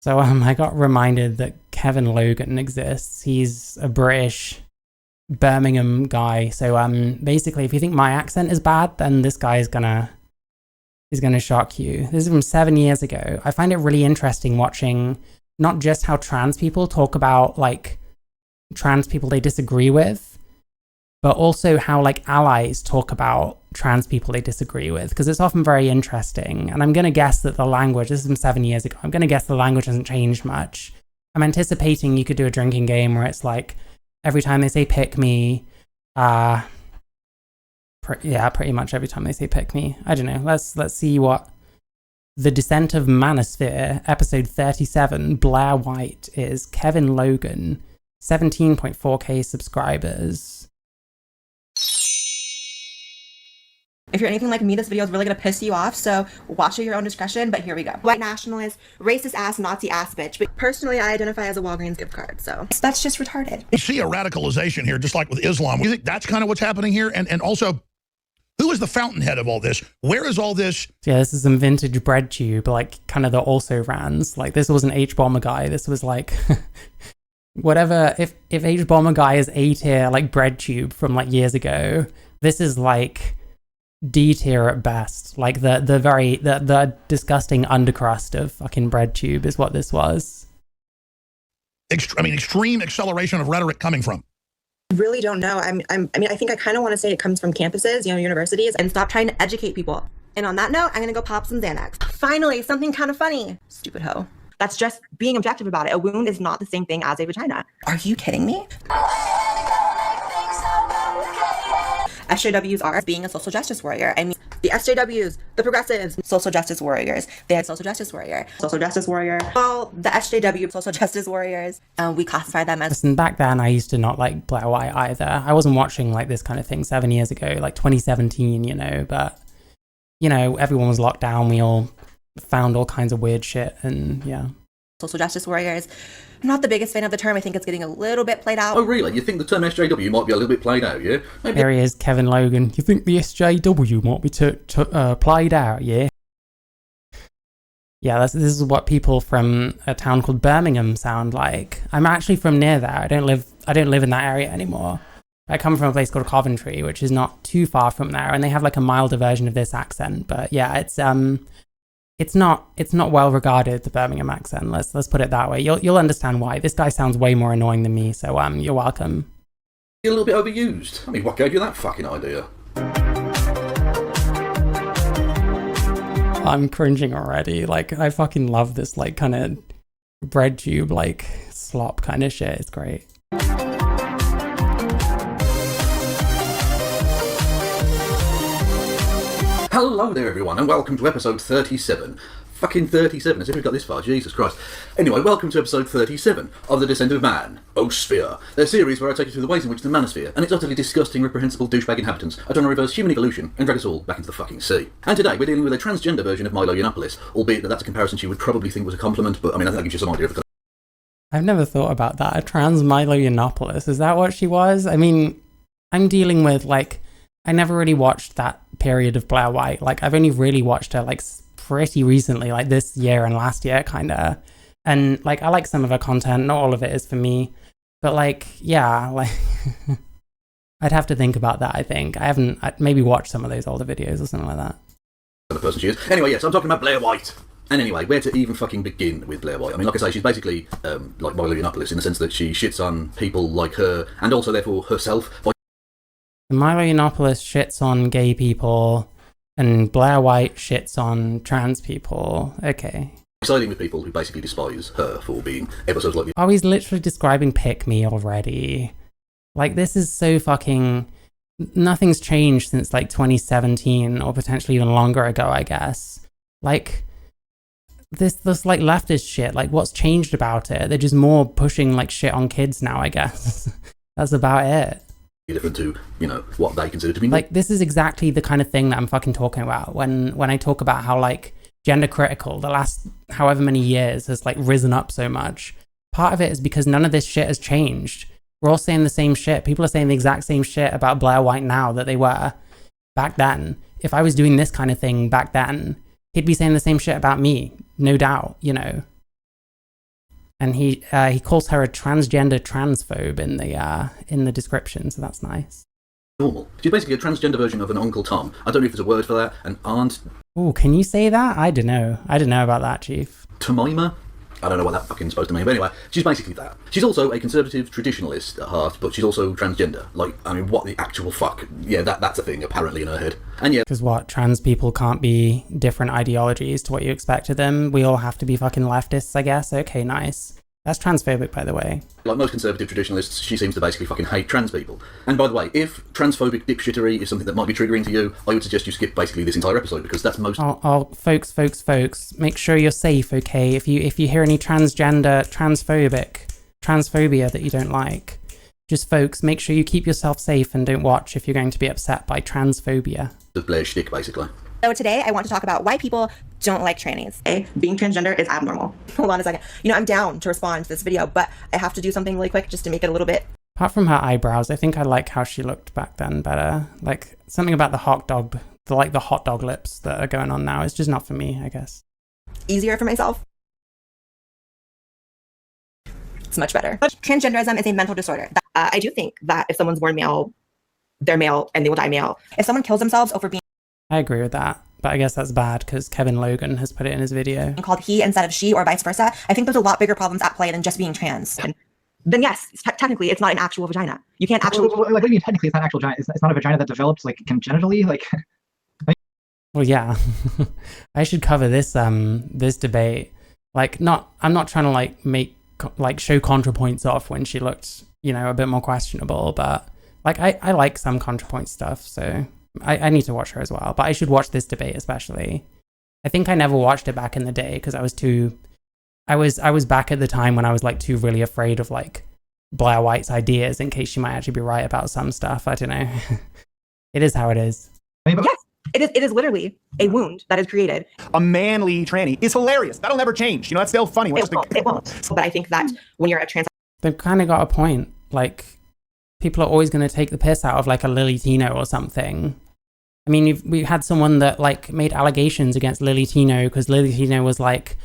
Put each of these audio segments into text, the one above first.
So I got reminded that Kevin Logan exists. He's a British Birmingham guy. So basically, if you think my accent is bad, then this guy is gonna shock you. This is from 7 years ago. I find it really interesting watching not just how trans people talk about like trans people they disagree with, but also how like allies talk about trans people they disagree with, because it's often very interesting. And I'm going to guess that the language, this is from 7 years ago, I'm going to guess the language hasn't changed much. I'm anticipating you could do a drinking game where it's like, every time they say pick me, pretty much every time they say pick me. I don't know, let's see what The Descent of Manosphere, episode 37, Blair White is Kevin Logan, 17.4k subscribers. If you're anything like me, this video is really gonna piss you off, so watch at your own discretion, but here we go. White nationalist, racist ass, Nazi ass bitch. But personally, I identify as a Walgreens gift card, so that's just retarded. You see a radicalization here, just like with Islam. You think that's kind of what's happening here? And also, who is the fountainhead of all this? Where is all this? Yeah, this is some vintage bread tube, like kind of the also rans. Like this wasn't H-Bomber Guy. This was like whatever. If H-Bomber Guy is A tier, like bread tube from like years ago, this is like D tier at best. Like the disgusting undercrust of fucking bread tube is what this was. Extreme acceleration of rhetoric coming from. Really don't know. I think I kind of want to say it comes from campuses, universities, and stop trying to educate people. And on that note, I'm gonna go pop some Xanax. Finally, something kind of funny. Stupid hoe. That's just being objective about it. A wound is not the same thing as a vagina. Are you kidding me? SJWs are being a social justice warrior. I mean, the SJWs, the progressives, social justice warriors. They had social justice warrior. Social justice warrior. Well, the SJW, social justice warriors, we classify them as... Listen, back then I used to not like Blair White either. I wasn't watching like this kind of thing 7 years ago, like 2017, but, everyone was locked down. We all found all kinds of weird shit and yeah. Social justice warriors. I'm not the biggest fan of the term. I think it's getting a little bit played out. Oh, really? You think the term SJW might be a little bit played out, yeah? Maybe. There he is, Kevin Logan. You think the SJW might be played out, yeah? Yeah, this is what people from a town called Birmingham sound like. I'm actually from near there. I don't live in that area anymore. I come from a place called Coventry, which is not too far from there, and they have like a milder version of this accent. But yeah, it's not well regarded, the Birmingham accent. Let's put it that way. You'll understand why. This guy sounds way more annoying than me, so you're welcome. You're a little bit overused. I mean, what gave you that fucking idea? I'm cringing already. Like, I fucking love this like kind of bread tube like slop kind of shit. It's great. Hello there, everyone, and welcome to episode 37. Fucking 37, as if we've got this far, Jesus Christ. Anyway, welcome to episode 37 of The Descent of Man, Sphere, their series where I take you through the ways in which the manosphere and its utterly disgusting, reprehensible douchebag inhabitants are trying to reverse human evolution and drag us all back into the fucking sea. And today we're dealing with a transgender version of Milo Yiannopoulos, albeit that that's a comparison she would probably think was a compliment, but I mean, I think that gives you some idea of the... I've never thought about that. A trans Milo Yiannopoulos, is that what she was? I mean, I'm dealing with like... I never really watched that period of Blair White. Like, I've only really watched her, like, pretty recently, like this year and last year, kind of. And, like, I like some of her content. Not all of it is for me. But, like, yeah, like, I'd have to think about that, I think. I'd maybe watched some of those older videos or something like that. The person she is. Anyway, yes, I'm talking about Blair White. And anyway, where to even fucking begin with Blair White? I mean, like I say, she's basically like Milo Yiannopoulos in the sense that she shits on people like her, and also, therefore, herself. Milo Yiannopoulos shits on gay people, and Blair White shits on trans people. Okay. Siding with people who basically despise her for being ever so slightly... Oh, he's literally describing pick me already. Like, this is so fucking... Nothing's changed since, like, 2017, or potentially even longer ago, I guess. Like, this like, leftist shit, like, what's changed about it? They're just more pushing, like, shit on kids now, I guess. That's about it. Different to, what they consider to be... Like, this is exactly the kind of thing that I'm fucking talking about when I talk about how, like, gender critical the last however many years has, like, risen up so much. Part of it is because none of this shit has changed. We're all saying the same shit. People are saying the exact same shit about Blair White now that they were back then. If I was doing this kind of thing back then, he'd be saying the same shit about me, no doubt, And he calls her a transgender transphobe in the description, so that's nice. Normal. She's basically a transgender version of an Uncle Tom. I don't know if there's a word for that. An Aunt Oh, can you say that? I don't know. I didn't know about that, Chief. Tomima? I don't know what that fucking supposed to mean, but anyway, she's basically that. She's also a conservative traditionalist at heart, but she's also transgender. Like, I mean, what the actual fuck? Yeah, that's a thing, apparently, in her head. And yeah... Because what, trans people can't be different ideologies to what you expect of them? We all have to be fucking leftists, I guess? Okay, nice. That's transphobic, by the way. Like most conservative traditionalists, she seems to basically fucking hate trans people. And by the way, if transphobic dipshittery is something that might be triggering to you, I would suggest you skip basically this entire episode, because that's most... Oh, folks, make sure you're safe, okay? If you hear any transphobia that you don't like, just folks, make sure you keep yourself safe and don't watch if you're going to be upset by transphobia. The Blair shtick, basically. So today I want to talk about why people don't like trannies. Being transgender is abnormal. Hold on a second. I'm down to respond to this video, but I have to do something really quick just to make it a little bit. Apart from her eyebrows, I think I like how she looked back then better. Like, something about the hot dog lips that are going on now is just not for me, I guess. Easier for myself. It's much better. Transgenderism is a mental disorder. I do think that if someone's born male, they're male and they will die male. If someone kills themselves over being I agree with that, but I guess that's bad because Kevin Logan has put it in his video. Called he instead of she or vice versa, I think there's a lot bigger problems at play than just being trans. And then yes, technically it's not an actual vagina. You can't actually... Like, what do you mean technically it's not an actual vagina? It's not a vagina that develops like congenitally? Like... Well, yeah. I should cover this this debate. Like, I'm not trying to show contrapoints off when she looked, a bit more questionable, but like I like some contrapoint stuff, so I need to watch her as well. But I should watch this debate especially. I think I never watched it back in the day because I was back at the time when I was like too really afraid of like Blair White's ideas in case she might actually be right about some stuff. I don't know. It is how it is. Yes, it is literally a wound that is created. A manly tranny is hilarious. That'll never change. That's still funny. It won't. But I think that when you're a trans... They've kind of got a point. Like, people are always going to take the piss out of like a Lily Tino or something. I mean, we had someone that like made allegations against Lily Tino because Lily Tino was like,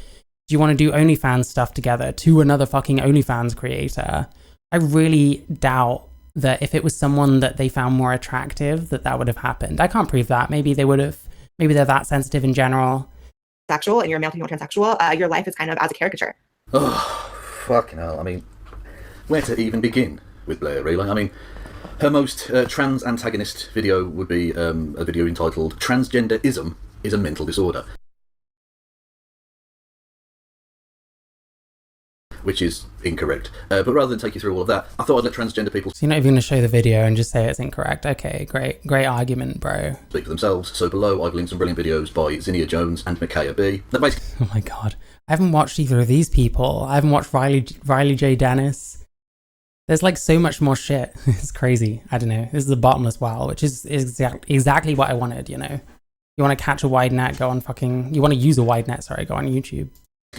do you want to do OnlyFans stuff together to another fucking OnlyFans creator? I really doubt that if it was someone that they found more attractive, that would have happened. I can't prove that. Maybe they would have. Maybe they're that sensitive in general. Sexual and you're a male, female, transsexual, your life is kind of as a caricature. Oh, fucking hell. I mean, where to even begin with Blair, really? I mean, her most trans antagonist video would be a video entitled Transgenderism is a Mental Disorder, which is incorrect. But rather than take you through all of that, I thought I'd let transgender people So you're not even going to show the video and just say it's incorrect. Okay, great argument, bro. speak for themselves. So below I've linked some brilliant videos by Zinnia Jones and Micaiah B. That basically... Oh my god. I haven't watched either of these people. I haven't watched Riley J. Dennis. There's like so much more shit. It's crazy. I don't know. This is a bottomless well, which is exactly what I wanted, You want to catch a wide net, go on you want to use a wide net, sorry, go on YouTube.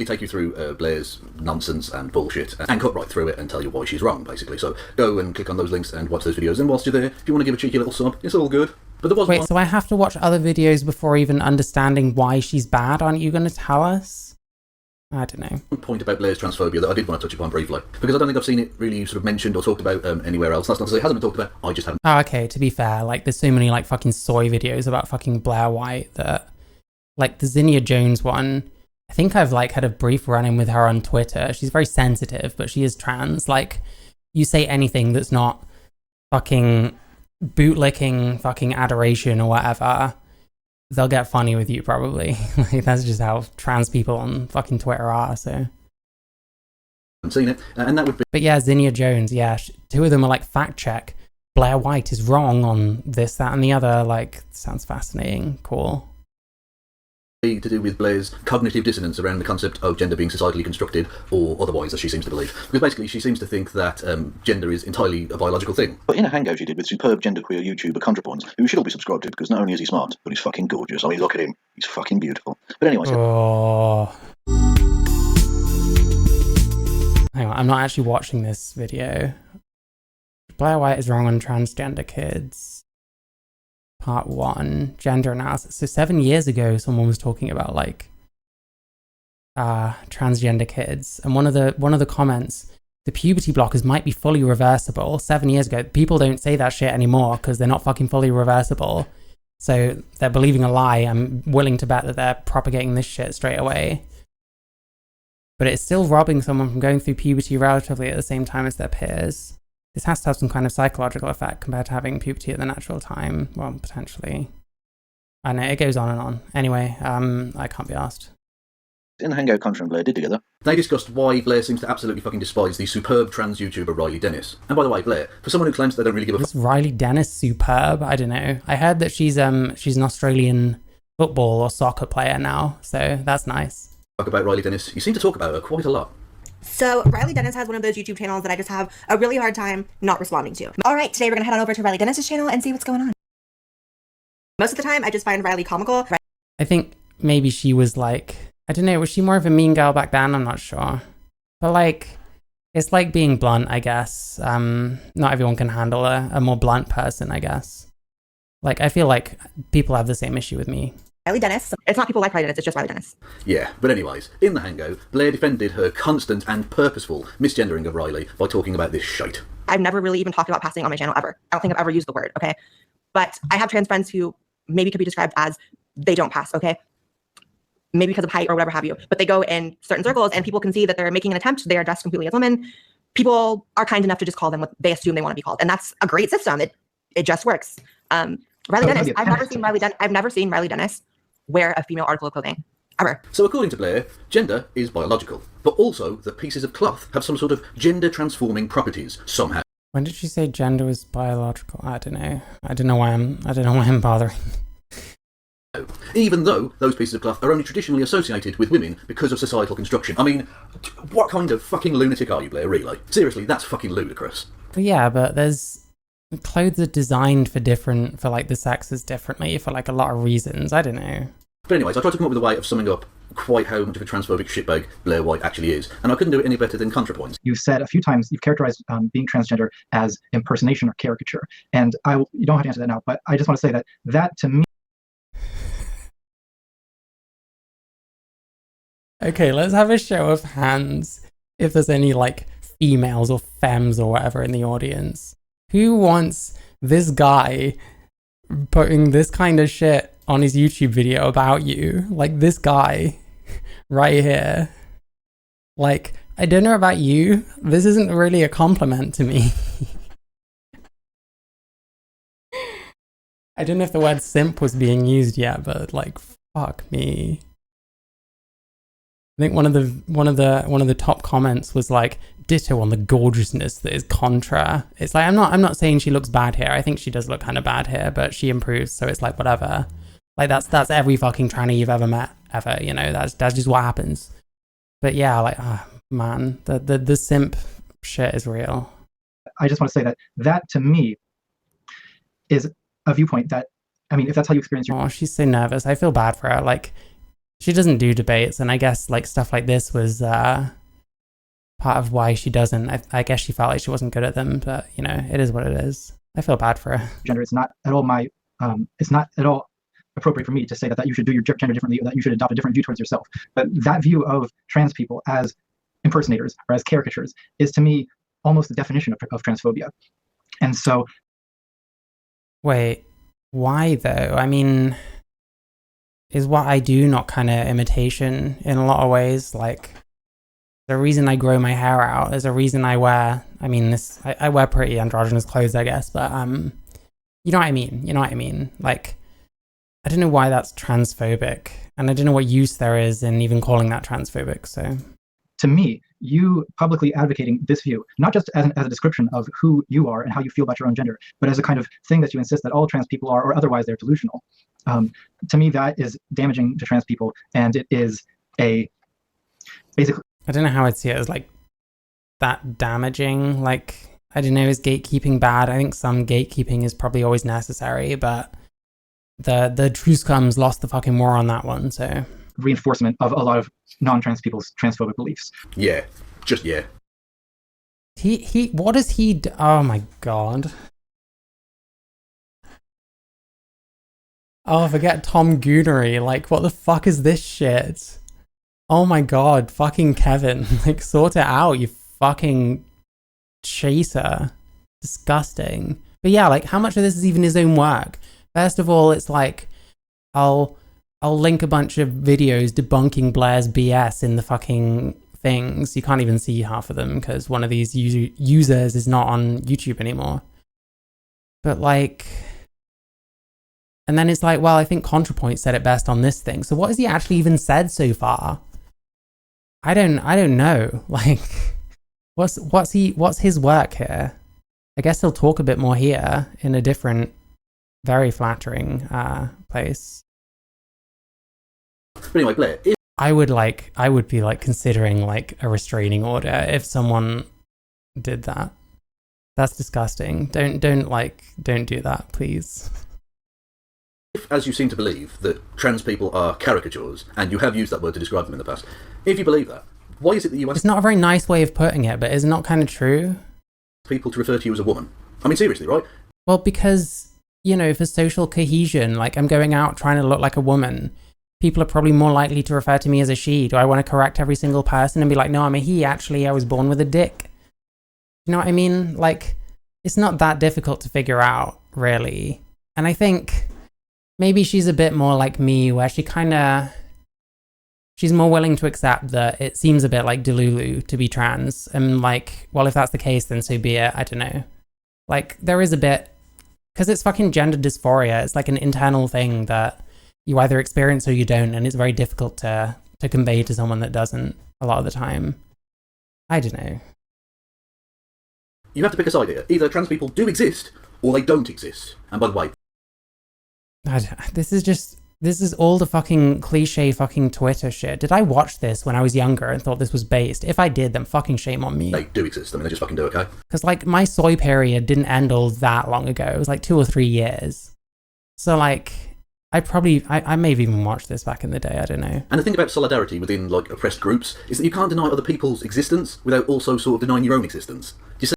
take you through Blair's nonsense and bullshit and cut right through it and tell you why she's wrong, basically. So go and click on those links and watch those videos. And whilst you're there, if you want to give a cheeky little sub, it's all good. But there was Wait, so I have to watch other videos before even understanding why she's bad? Aren't you going to tell us? I don't know. one point about Blair's transphobia that I did want to touch upon briefly, because I don't think I've seen it really sort of mentioned or talked about anywhere else. That's not to say it hasn't been talked about, I just haven't. Oh, okay, to be fair, like there's so many like fucking soy videos about fucking Blair White that, like the Zinnia Jones one, I think I've like had a brief run-in with her on Twitter. She's very sensitive, but she is trans. Like, you say anything that's not fucking bootlicking fucking adoration or whatever, they'll get funny with you probably. Like, that's just how trans people on fucking Twitter are, so. I've seen it, and that would be... But yeah, Zinnia Jones, yeah, two of them are like, fact check, Blair White is wrong on this, that, and the other. Like, sounds fascinating, cool. To do with Blair's cognitive dissonance around the concept of gender being societally constructed or otherwise, as she seems to believe. Because basically she seems to think that gender is entirely a biological thing. But in a hangout she did with superb genderqueer YouTuber Contrapoints, who you should all be subscribed to because not only is he smart, but he's fucking gorgeous. I mean, look at him. He's fucking beautiful. But anyway... Oh. Hang on, I'm not actually watching this video. Blair White is wrong on transgender kids. Part 1, gender analysis. So 7 years ago, someone was talking about like transgender kids, and one of the comments, the puberty blockers might be fully reversible. 7 years ago, people don't say that shit anymore because they're not fucking fully reversible. So they're believing a lie. I'm willing to bet that they're propagating this shit straight away. But it's still robbing someone from going through puberty relatively at the same time as their peers. This has to have some kind of psychological effect compared to having puberty at the natural time. Well, potentially. I know, it goes on and on. Anyway, I can't be asked. In the hangout Contra and Blair did together. They discussed why Blair seems to absolutely fucking despise the superb trans YouTuber Riley Dennis. And by the way, Blair, for someone who claims they don't really give a Is Riley Dennis superb? I don't know. I heard that she's an Australian football or soccer player now, so that's nice. fuck about Riley Dennis, you seem to talk about her quite a lot. So Riley Dennis has one of those YouTube channels that I just have a really hard time not responding to. All right, today we're gonna head on over to Riley Dennis's channel and see what's going on. Most of the time, I just find Riley comical. I think maybe she was like, I don't know, was she more of a mean girl back then? I'm not sure. But like, it's like being blunt, I guess. Not everyone can handle a more blunt person, I guess. Like, I feel like people have the same issue with me. Riley Dennis. It's not people like Riley Dennis, it's just Riley Dennis. Yeah, but anyways, in the hangout, Blair defended her constant and purposeful misgendering of Riley by talking about this shite. I've never really even talked about passing on my channel ever. I don't think I've ever used the word, okay? But I have trans friends who maybe could be described as they don't pass, okay? Maybe because of height or whatever have you. But they go in certain circles and people can see that they're making an attempt. They are dressed completely as women. People are kind enough to just call them what they assume they want to be called. And that's a great system. It just works. Riley Dennis, I've never seen Riley Dennis wear a female article of clothing, ever. So according to Blair, gender is biological, but also that pieces of cloth have some sort of gender transforming properties somehow. When did she say gender was biological? I don't know. I don't know why I'm bothering. Even though those pieces of cloth are only traditionally associated with women because of societal construction. I mean, what kind of fucking lunatic are you, Blair, really? Seriously, that's fucking ludicrous. But yeah, but there's clothes are designed for like the sexes differently for like a lot of reasons. I don't know. But anyways, I tried to come up with a way of summing up quite how much of a transphobic shitbag Blair White actually is, and I couldn't do it any better than contrapoints. You've said a few times, you've characterized being transgender as impersonation or caricature, and you don't have to answer that now, but I just want to say that to me. Okay, let's have a show of hands if there's any like females or femmes or whatever in the audience. Who wants this guy putting this kind of shit on his YouTube video about you? Like this guy right here. Like, I don't know about you. This isn't really a compliment to me. I don't know if the word simp was being used yet, but like, fuck me. I think one of the top comments was like, ditto on the gorgeousness that is Contra. It's like, I'm not saying she looks bad here. I think she does look kind of bad here, but she improves, so it's like whatever. Like that's every fucking tranny you've ever met, ever, you know, that's just what happens. But yeah, like, man, the simp shit is real. I just want to say that to me is a viewpoint that, I mean, if that's how you experience your... Oh, she's so nervous. I feel bad for her. Like, she doesn't do debates, and I guess like stuff like this was part of why she doesn't. I guess she felt like she wasn't good at them, but you know, it is what it is. I feel bad for her. Gender, it's not at all it's not at all appropriate for me to say that you should do your gender differently, or that you should adopt a different view towards yourself. But that view of trans people as impersonators or as caricatures is to me almost the definition of transphobia. And so... Wait, why though? I mean... Is what I do not kind of imitation in a lot of ways? Like, there's a reason I grow my hair out. There's a reason I wear, I mean, I wear pretty androgynous clothes, I guess, but, you know what I mean? You know what I mean? Like, I don't know why that's transphobic, and I don't know what use there is in even calling that transphobic, so. To me, you publicly advocating this view, not just as a description of who you are and how you feel about your own gender, but as a kind of thing that you insist that all trans people are, or otherwise they're delusional. To me, that is damaging to trans people, and it is basically... I don't know how I'd see it as like that damaging. Like, I don't know, is gatekeeping bad? I think some gatekeeping is probably always necessary, but the true scums lost the fucking war on that one, so... Reinforcement of a lot of non-trans people's transphobic beliefs. Yeah, just yeah. What does he do? Oh my god. Oh, forget Tom Goonery. Like, what the fuck is this shit? Oh my god, fucking Kevin. Like, sort it out, you fucking chaser. Disgusting. But yeah, like, how much of this is even his own work? First of all, it's like, I'll link a bunch of videos debunking Blair's BS in the fucking things. You can't even see half of them because one of these users is not on YouTube anymore. But like... And then it's like, well, I think ContraPoints said it best on this thing. So what has he actually even said so far? I don't know. Like, what's his work here? I guess he'll talk a bit more here in a different, very flattering place. But anyway, Blair, I would be like considering like a restraining order if someone did that. That's disgusting. Don't do that, please. if, as you seem to believe, that trans people are caricatures, and you have used that word to describe them in the past, if you believe that, why is it that you ask It's not a very nice way of putting it, but is it not kind of true? people to refer to you as a woman? I mean, seriously, right? Well, because, you know, for social cohesion, like I'm going out trying to look like a woman, people are probably more likely to refer to me as a she. Do I want to correct every single person and be like, no, I'm a he, actually, I was born with a dick? You know what I mean? Like, it's not that difficult to figure out, really. And I think maybe she's a bit more like me, where she's more willing to accept that it seems a bit like Delulu to be trans. And like, well, if that's the case, then so be it. I don't know. Like, there is a bit, because it's fucking gender dysphoria. It's like an internal thing that you either experience or you don't, and it's very difficult to convey to someone that doesn't a lot of the time. I don't know. You have to pick a side here. Either trans people do exist, or they don't exist. And by the way, This is all the fucking cliche fucking Twitter shit. Did I watch this when I was younger and thought this was based? If I did, then fucking shame on me. they do exist. I mean, they just fucking do, okay? Because, like, my soy period didn't end all that long ago. It was, like, 2 or 3 years. So, like, I may have even watched this back in the day. I don't know. And the thing about solidarity within, like, oppressed groups is that you can't deny other people's existence without also sort of denying your own existence. Do you see?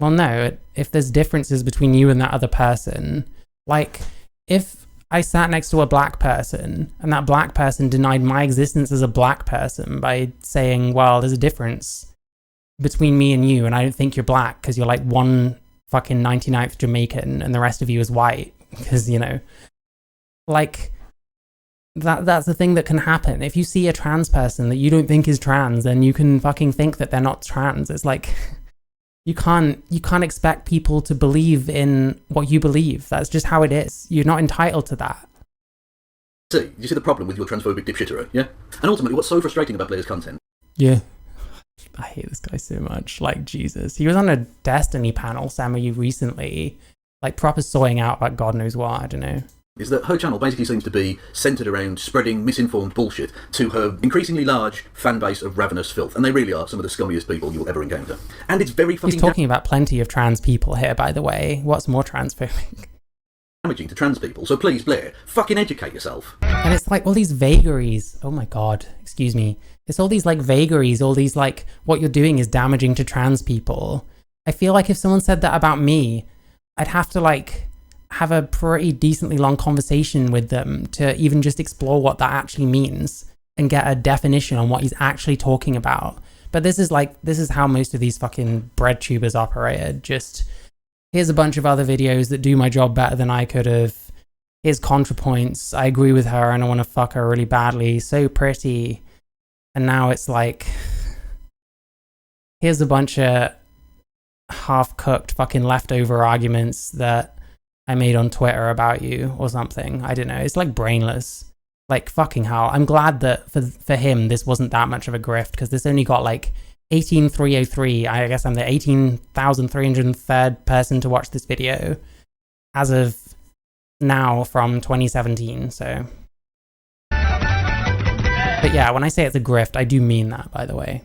Well, no. If there's differences between you and that other person, like, if I sat next to a black person and that black person denied my existence as a black person by saying, well, there's a difference between me and you, and I don't think you're black because you're like one fucking 99th Jamaican and the rest of you is white, because, you know, like, that's the thing that can happen. If you see a trans person that you don't think is trans, then you can fucking think that they're not trans. It's like, you can't expect people to believe in what you believe. That's just how it is. You're not entitled to that. Do you see the problem with your transphobic dipshittery, yeah? And ultimately, what's so frustrating about Blair's content? Yeah. I hate this guy so much. Like, Jesus. He was on a Destiny panel, Samu, recently. Like, proper soying out about God knows what. I don't know. Is that her channel basically seems to be centred around spreading misinformed bullshit to her increasingly large fan base of ravenous filth. And they really are some of the scummiest people you'll ever encounter. And it's very fucking He's talking about plenty of trans people here, by the way. What's more transphobic? damaging to trans people. So please, Blair, fucking educate yourself. And it's like all these vagaries. Oh my God, excuse me. It's all these like vagaries, all these like, what you're doing is damaging to trans people. I feel like if someone said that about me, I'd have to like have a pretty decently long conversation with them to even just explore what that actually means and get a definition on what he's actually talking about. But this is how most of these fucking bread tubers operated. Just, here's a bunch of other videos that do my job better than I could have. Here's ContraPoints. I agree with her and I want to fuck her really badly. So pretty. And now it's like, here's a bunch of half-cooked fucking leftover arguments that I made on Twitter about you or something. I don't know. It's like brainless. Like, fucking hell. I'm glad that for him, this wasn't that much of a grift, because this only got like 18,303. I guess I'm the 18,303rd person to watch this video as of now from 2017. So, but yeah, when I say it's a grift, I do mean that, by the way.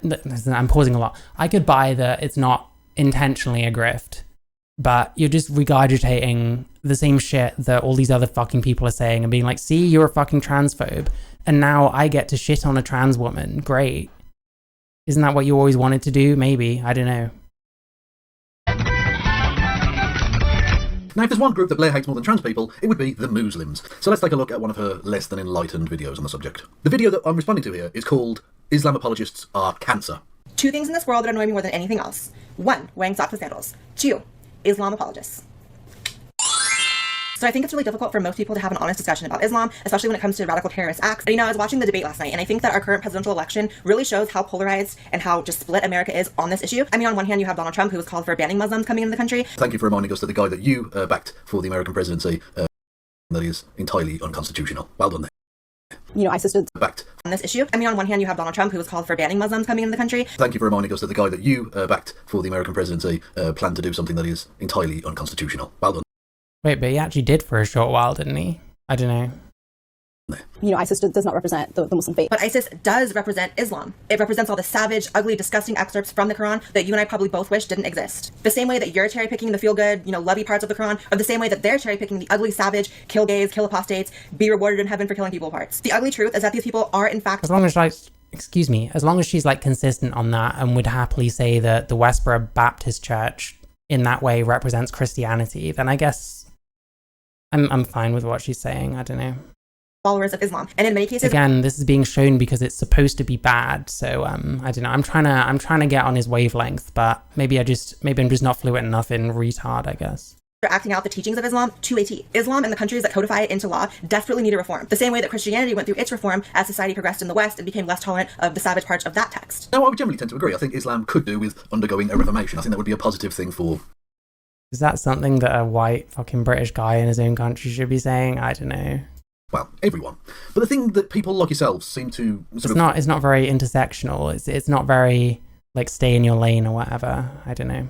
Listen, I'm pausing a lot. I could buy that it's not intentionally a grift, but you're just regurgitating the same shit that all these other fucking people are saying and being like, see, you're a fucking transphobe, and now I get to shit on a trans woman. Great. Isn't that what you always wanted to do? Maybe. I don't know. Now, if there's one group that Blair hates more than trans people, it would be the Muslims. So let's take a look at one of her less than enlightened videos on the subject. The video that I'm responding to here is called Islam Apologists Are Cancer. 2 things in this world that annoy me more than anything else. 1, wearing socks with sandals. 2, Islam apologists. So I think it's really difficult for most people to have an honest discussion about Islam, especially when it comes to radical terrorist acts. You know, I was watching the debate last night, and I think that our current presidential election really shows how polarized and how just split America is on this issue. I mean, on one hand, you have Donald Trump, who has called for banning Muslims coming into the country. Thank you for reminding us that the guy that you backed for the American presidency that is entirely unconstitutional. Well done there. You know, I stood Backed on this issue. I mean, on one hand, you have Donald Trump, who has called for banning Muslims coming into the country. Thank you for reminding us that the guy that you backed for the American presidency planned to do something that is entirely unconstitutional. Well done. Wait, but he actually did for a short while, didn't he? I don't know. You know, ISIS does not represent the Muslim faith. But ISIS does represent Islam. It represents all the savage, ugly, disgusting excerpts from the Quran that you and I probably both wish didn't exist. The same way that you're cherry-picking the feel-good, you know, lovey parts of the Quran, or the same way that they're cherry-picking the ugly, savage, kill gays, kill apostates, be rewarded in heaven for killing people parts. The ugly truth is that these people are, in fact... As long as, like, excuse me, as long as she's, like, consistent on that and would happily say that the Westboro Baptist Church in that way represents Christianity, then I guess I'm fine with what she's saying. I don't know. Followers of Islam, and in many cases, again, this is being shown because it's supposed to be bad. So I don't know. I'm trying to get on his wavelength, but maybe I'm just not fluent enough in retard, I guess. they're acting out the teachings of Islam to a T. Islam and the countries that codify it into law desperately need a reform, the same way that Christianity went through its reform as society progressed in the West and became less tolerant of the savage parts of that text. Now, I would generally tend to agree. I think Islam could do with undergoing a reformation. I think that would be a positive thing for... Is that something that a white fucking British guy in his own country should be saying? I don't know. Well, everyone. But the thing that people like yourselves seem to It's not very intersectional. It's not very, like, stay in your lane or whatever. I don't know.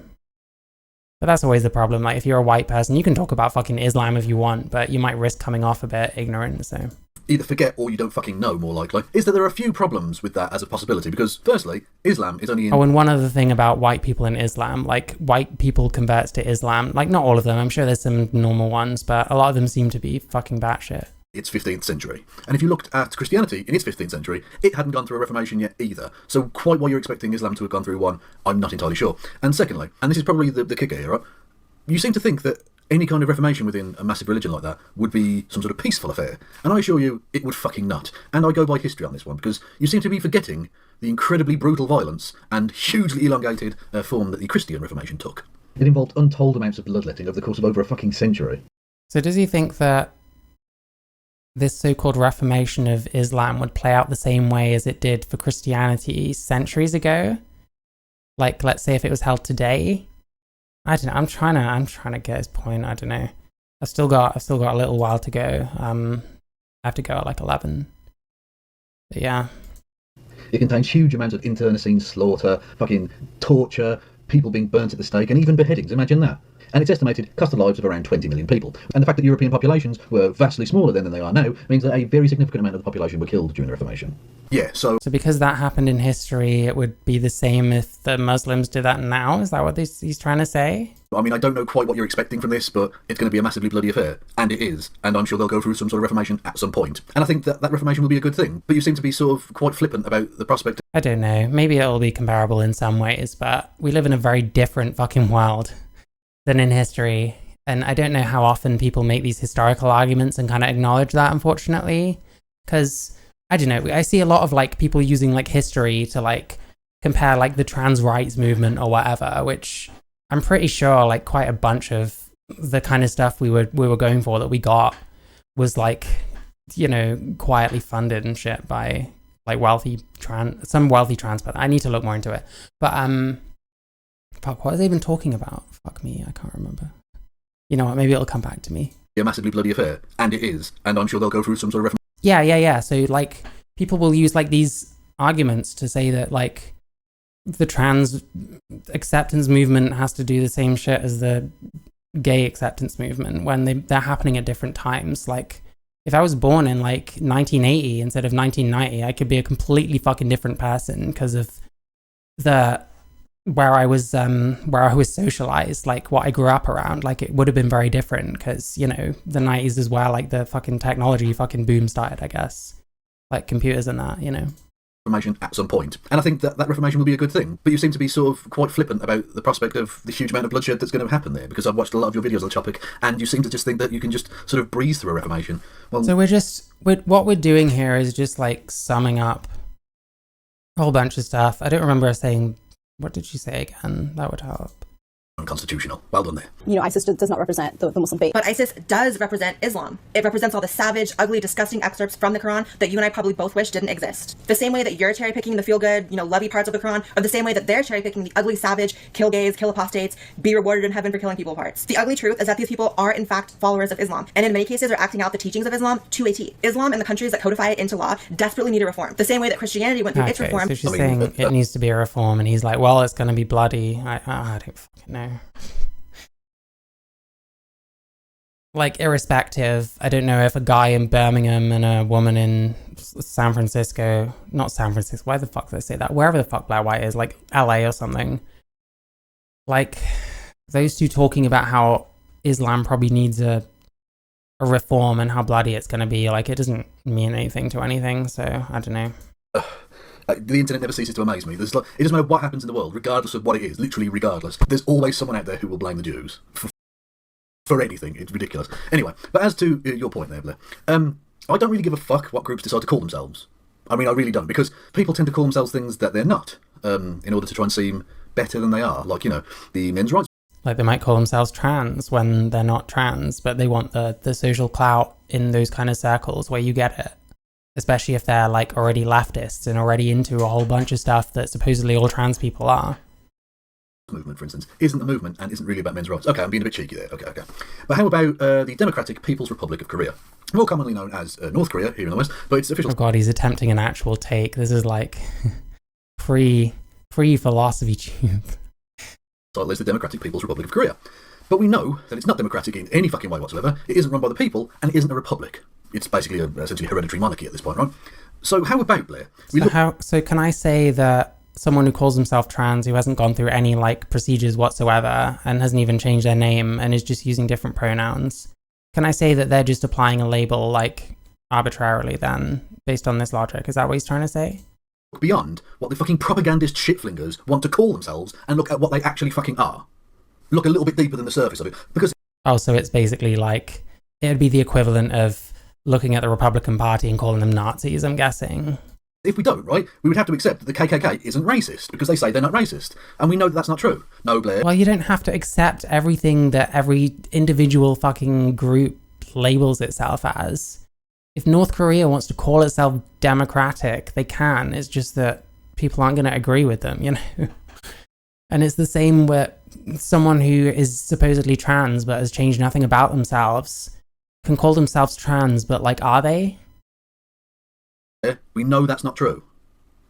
But that's always the problem. Like, if you're a white person, you can talk about fucking Islam if you want, but you might risk coming off a bit ignorant, so... Either forget or you don't fucking know, more likely, is that there are a few problems with that as a possibility, because, firstly, Islam is only in... Oh, and one other thing about white people in Islam, like, white people converts to Islam, like, not all of them, I'm sure there's some normal ones, but a lot of them seem to be fucking batshit. It's 15th century. And if you looked at Christianity in its 15th century, it hadn't gone through a reformation yet either. So quite why you're expecting Islam to have gone through one, I'm not entirely sure. And secondly, and this is probably the kicker here, right? You seem to think that any kind of reformation within a massive religion like that would be some sort of peaceful affair. And I assure you, it would fucking not. And I go by history on this one, because you seem to be forgetting the incredibly brutal violence and hugely elongated form that the Christian Reformation took. It involved untold amounts of bloodletting over the course of over a fucking century. So does he think that this so-called reformation of Islam would play out the same way as it did for Christianity centuries ago? Like, let's say if it was held today? I don't know. I'm trying to get his point. I don't know. I've still got a little while to go. I have to go at like 11. But yeah. It contains huge amounts of internecine slaughter, fucking torture, people being burnt at the stake, and even beheadings. Imagine that. And it's estimated cost the lives of around 20 million people. And the fact that European populations were vastly smaller then than they are now means that a very significant amount of the population were killed during the Reformation. Yeah, so because that happened in history, it would be the same if the Muslims did that now? Is that what he's trying to say? I mean, I don't know quite what you're expecting from this, but it's going to be a massively bloody affair. And it is. And I'm sure they'll go through some sort of reformation at some point. And I think that reformation will be a good thing. But you seem to be sort of quite flippant about the prospect. I don't know. Maybe it'll be comparable in some ways, but we live in a very different fucking world than in history. And I don't know how often people make these historical arguments and kind of acknowledge that, unfortunately. Because, I don't know, I see a lot of, like, people using, like, history to, like, compare, like, the trans rights movement or whatever, which I'm pretty sure, like, quite a bunch of the kind of stuff we were going for that we got was, like, you know, quietly funded and shit by, like, some wealthy trans, but I need to look more into it. But, fuck, what was I even talking about? Fuck me, I can't remember. You know what, maybe it'll come back to me. A massively bloody affair. And it is. And I'm sure they'll go through some sort of reformation. Yeah. So, like, people will use, like, these arguments to say that, like, the trans acceptance movement has to do the same shit as the gay acceptance movement when they're happening at different times. Like, if I was born in, like, 1980 instead of 1990, I could be a completely fucking different person because of where I was socialized, like what I grew up around. Like, it would have been very different because, you know, the 90s is where, like, the fucking technology fucking boom started, I guess, like computers and that, you know. reformation at some point. And I think that reformation will be a good thing. But you seem to be sort of quite flippant about the prospect of the huge amount of bloodshed that's going to happen there, because I've watched a lot of your videos on the topic, and you seem to just think that you can just sort of breeze through a reformation. Well, so what we're doing here is just like summing up a whole bunch of stuff. I don't remember us saying, what did she say again? That would help. Unconstitutional. Well done there. You know, ISIS does not represent the Muslim faith. But ISIS does represent Islam. It represents all the savage, ugly, disgusting excerpts from the Quran that you and I probably both wish didn't exist. The same way that you're cherry picking the feel good, lovey parts of the Quran, or the same way that they're cherry picking the ugly, savage, kill gays, kill apostates, be rewarded in heaven for killing people parts. The ugly truth is that these people are in fact followers of Islam, and in many cases are acting out the teachings of Islam to a T. Islam and the countries that codify it into law desperately need a reform. The same way that Christianity went through its reform. So she's saying it needs to be a reform, and he's like, well, it's going to be bloody. I don't fucking know. Like, irrespective, I don't know if a guy in Birmingham and a woman in San Francisco, not San Francisco, why the fuck did I say that? Wherever the fuck Blair White is, like LA or something. Like, those two talking about how Islam probably needs a reform and how bloody it's going to be, like, it doesn't mean anything to anything, so I don't know. The internet never ceases to amaze me. It doesn't matter what happens in the world, regardless of what it is, literally regardless. There's always someone out there who will blame the Jews for anything. It's ridiculous. Anyway, but as to your point there, Blair, I don't really give a fuck what groups decide to call themselves. I mean, I really don't, because people tend to call themselves things that they're not, in order to try and seem better than they are. Like, the men's rights. Like, they might call themselves trans when they're not trans, but they want the social clout in those kind of circles where you get it. Especially if they're, like, already leftists and already into a whole bunch of stuff that supposedly all trans people are. Movement, for instance, isn't a movement and isn't really about men's rights. Okay, I'm being a bit cheeky there. Okay. But how about the Democratic People's Republic of Korea? More commonly known as North Korea here in the West, but it's official. Oh god, he's attempting an actual take. This is like pre-philosophy tube. Title is the Democratic People's Republic of Korea. But we know that it's not democratic in any fucking way whatsoever. It isn't run by the people, and it isn't a republic. It's basically essentially a hereditary monarchy at this point, right? So how about, Blair? So can I say that someone who calls himself trans, who hasn't gone through any like procedures whatsoever and hasn't even changed their name and is just using different pronouns, can I say that they're just applying a label like arbitrarily then, based on this logic? Is that what he's trying to say? Beyond what the fucking propagandist shitflingers want to call themselves and look at what they actually fucking are. Look a little bit deeper than the surface of it. Because so it's basically like, it would be the equivalent of looking at the Republican Party and calling them Nazis, I'm guessing. If we don't, right, we would have to accept that the KKK isn't racist, because they say they're not racist. And we know that that's not true. No, Blair. Well, you don't have to accept everything that every individual fucking group labels itself as. If North Korea wants to call itself democratic, they can. It's just that people aren't going to agree with them, And it's the same with someone who is supposedly trans but has changed nothing about themselves, can call themselves trans, but like, are they? We know that's not true.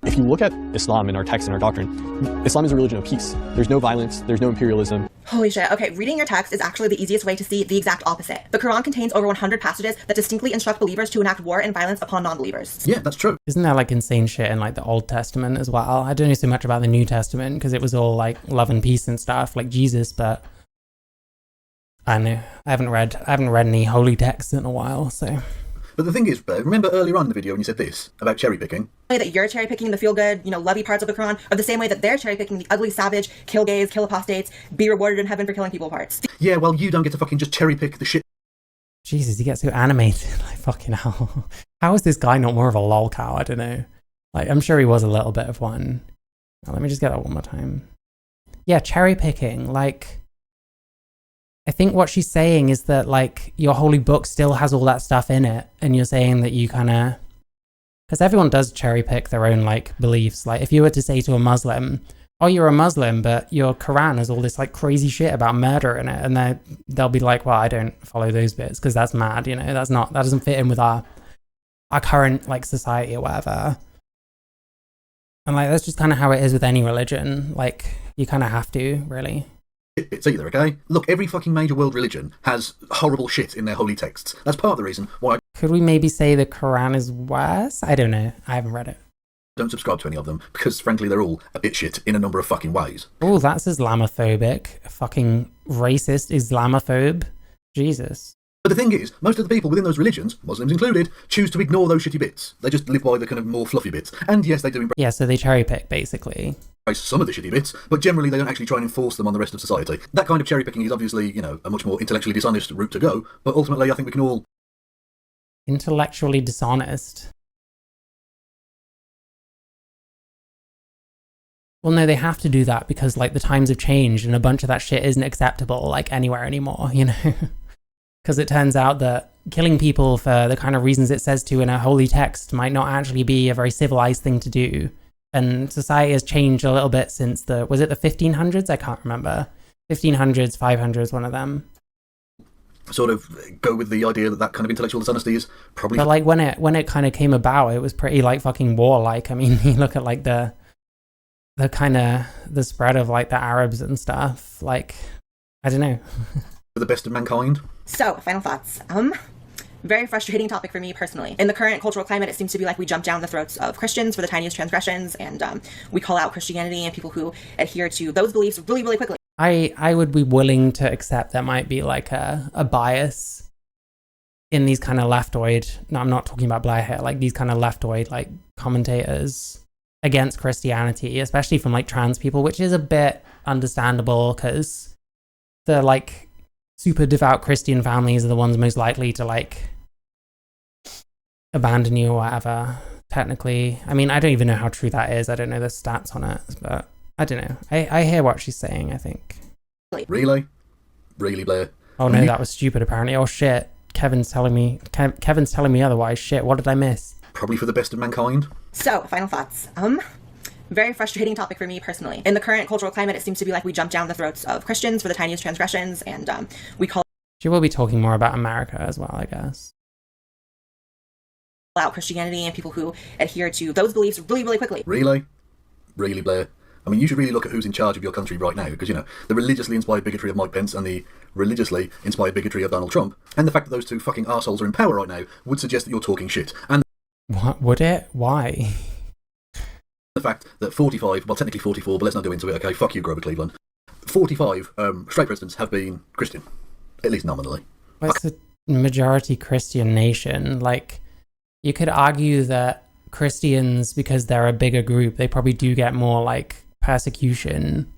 If you look at Islam in our text and our doctrine, Islam is a religion of peace. There's no violence, there's no imperialism. Holy shit. Okay, reading your text is actually the easiest way to see the exact opposite. The Quran contains over 100 passages that distinctly instruct believers to enact war and violence upon non-believers. Yeah, that's true. Isn't there like insane shit in like the Old Testament as well? I don't know so much about the New Testament because it was all like love and peace and stuff, like Jesus, but I don't know. I haven't read any holy texts in a while, so. But the thing is, remember earlier on in the video when you said this about cherry picking? The way that you're cherry picking the feel good, lovey parts of the Quran, or the same way that they're cherry picking the ugly, savage, kill gays, kill apostates, be rewarded in heaven for killing people parts. Yeah, well, you don't get to fucking just cherry pick the shit. Jesus, he gets so animated. Like, fucking hell. How is this guy not more of a lol cow? I don't know. Like, I'm sure he was a little bit of one. Let me just get that one more time. Yeah, cherry picking. Like, I think what she's saying is that, like, your holy book still has all that stuff in it, and you're saying that you kind of... Because everyone does cherry pick their own, like, beliefs. Like, if you were to say to a Muslim, oh, you're a Muslim, but your Quran has all this, like, crazy shit about murder in it, and they'll be like, well, I don't follow those bits, because that's mad, that doesn't fit in with our current, like, society or whatever. And, like, that's just kind of how it is with any religion. Like, you kind of have to, really. It's either, okay? Look, every fucking major world religion has horrible shit in their holy texts. That's part of the reason why I Could we maybe say the Quran is worse? I don't know. I haven't read it. don't subscribe to any of them, because frankly they're all a bit shit in a number of fucking ways. Oh, that's Islamophobic. Fucking racist Islamophobe. Jesus. But the thing is, most of the people within those religions, Muslims included, choose to ignore those shitty bits. They just live by the kind of more fluffy bits. And yes, they do Yeah, so they cherry pick, basically. embrace some of the shitty bits, but generally they don't actually try and enforce them on the rest of society. That kind of cherry picking is obviously, you know, a much more intellectually dishonest route to go, but ultimately I think we can all... Intellectually dishonest? Well, no, they have to do that because, like, the times have changed and a bunch of that shit isn't acceptable, like, anywhere anymore, you know? Because it turns out that killing people for the kind of reasons it says to in a holy text might not actually be a very civilized thing to do. And society has changed a little bit since was it the 1500s? I can't remember. 1500s, 500s, one of them. Sort of go with the idea that that kind of intellectual dishonesty is probably... But, like, when it kind of came about, it was pretty, like, fucking warlike. I mean, you look at, like, the kind of the spread of, like, the Arabs and stuff. Like, I don't know. For the best of mankind. So, final thoughts. Very frustrating topic for me personally. In the current cultural climate, it seems to be like we jump down the throats of Christians for the tiniest transgressions, and we call out Christianity and people who adhere to those beliefs really, really quickly. I would be willing to accept there might be, like, a bias in these kind of leftoid... No, I'm not talking about Blair here. Like, these kind of leftoid, like, commentators against Christianity, especially from, like, trans people, which is a bit understandable because the, like, super devout Christian families are the ones most likely to, like, abandon you or whatever, technically. I mean, I don't even know how true that is. I don't know the stats on it, but I don't know. I hear what she's saying, I think. Really? Really, Blair? Oh no, that was stupid apparently. Oh shit. Kevin's telling me otherwise. Shit, what did I miss? Probably for the best of mankind. So, final thoughts. Very frustrating topic for me personally. In the current cultural climate, it seems to be like we jump down the throats of Christians for the tiniest transgressions, and we call She will be talking more about America as well, I guess. out Christianity and people who adhere to those beliefs really, really quickly. Really? Really, Blair? I mean, you should really look at who's in charge of your country right now, because, you know, the religiously inspired bigotry of Mike Pence and the religiously inspired bigotry of Donald Trump, and the fact that those two fucking arseholes are in power right now would suggest that you're talking shit. And What would it? Why? the fact that 45, well, technically 44, but let's not go into it, okay? Fuck you, Grover Cleveland. 45 straight presidents have been Christian, at least nominally. Well, it's a majority Christian nation. Like, you could argue that Christians, because they're a bigger group, they probably do get more, like, persecution.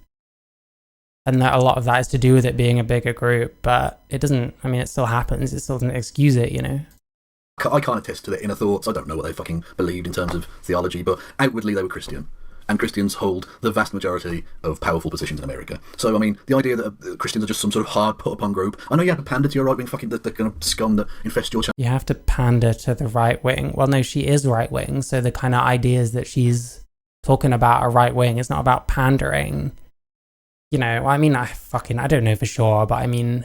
And that a lot of that is to do with it being a bigger group, but it doesn't, I mean, it still happens. It still doesn't excuse it, you know? I can't attest to their inner thoughts. I don't know what they fucking believed in terms of theology, but outwardly they were Christian. And Christians hold the vast majority of powerful positions in America. So, I mean, the idea that Christians are just some sort of hard put-upon group... I know you have to pander to your right-wing fucking... the kind of scum that infest your channel. You have to pander to the right wing. Well, no, she is right wing, so the kind of ideas that she's talking about are right wing. It's not about pandering. You know, I mean, I don't know for sure, but I mean,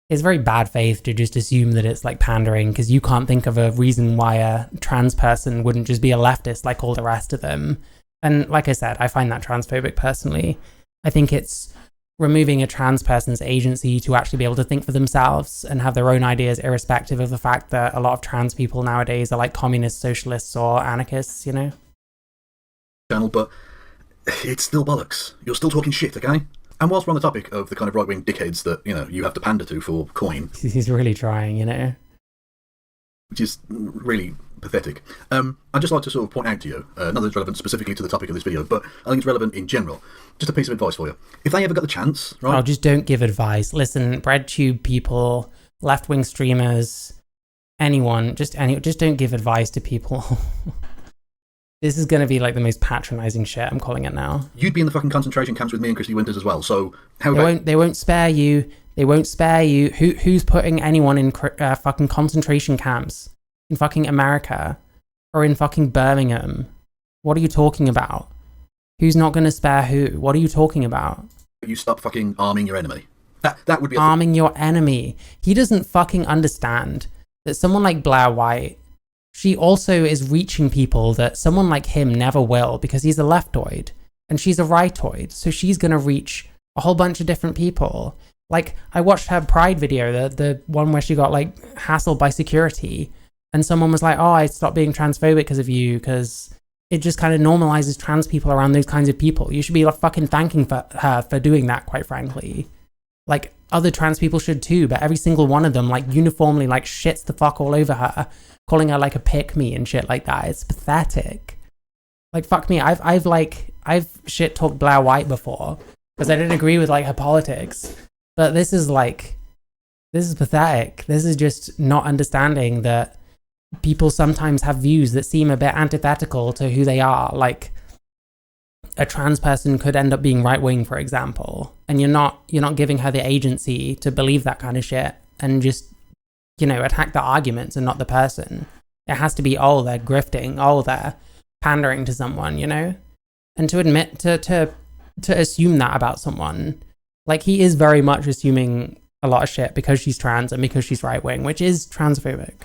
it's very bad faith to just assume that it's like pandering, because you can't think of a reason why a trans person wouldn't just be a leftist like all the rest of them. And like I said, I find that transphobic personally. I think it's removing a trans person's agency to actually be able to think for themselves and have their own ideas, irrespective of the fact that a lot of trans people nowadays are like communists, socialists, or anarchists, you know? But it's still bollocks. You're still talking shit, okay? And whilst we're on the topic of the kind of right-wing dickheads that, you know, you have to pander to for coin... He's really trying, you know? Which is really pathetic. I'd just like to sort of point out to you, not that it's relevant specifically to the topic of this video, but I think it's relevant in general. Just a piece of advice for you. If they ever got the chance, right? Oh, just don't give advice. Listen, BreadTube people, left-wing streamers, anyone, just don't give advice to people. This is going to be like the most patronizing shit, I'm calling it now. You'd be in the fucking concentration camps with me and Christy Winters as well, so how about... They won't spare you. They won't spare you. Who's putting anyone in fucking concentration camps? In fucking America? Or in fucking Birmingham? What are you talking about? Who's not going to spare who? What are you talking about? You stop fucking arming your enemy. That would be... Arming your enemy. He doesn't fucking understand that someone like Blair White, she also is reaching people that someone like him never will, because he's a leftoid and she's a rightoid. So she's going to reach a whole bunch of different people. Like, I watched her Pride video, the one where she got, like, hassled by security, and someone was like, oh, I stopped being transphobic because of you, because it just kind of normalizes trans people around those kinds of people. You should be, like, fucking thanking her for doing that, quite frankly. Like, other trans people should too, but every single one of them, like, uniformly, like, shits the fuck all over her, calling her, like, a pick-me and shit like that. It's pathetic. Like, fuck me, I've shit-talked Blair White before, because I didn't agree with, like, her politics. But this is, like, this is pathetic. This is just not understanding that people sometimes have views that seem a bit antithetical to who they are. Like, a trans person could end up being right-wing, for example, and you're not giving her the agency to believe that kind of shit and just, you know, attack the arguments and not the person. It has to be, oh, they're grifting, oh, they're pandering to someone, you know? And to admit, to assume that about someone, like, he is very much assuming a lot of shit because she's trans and because she's right-wing, which is transphobic.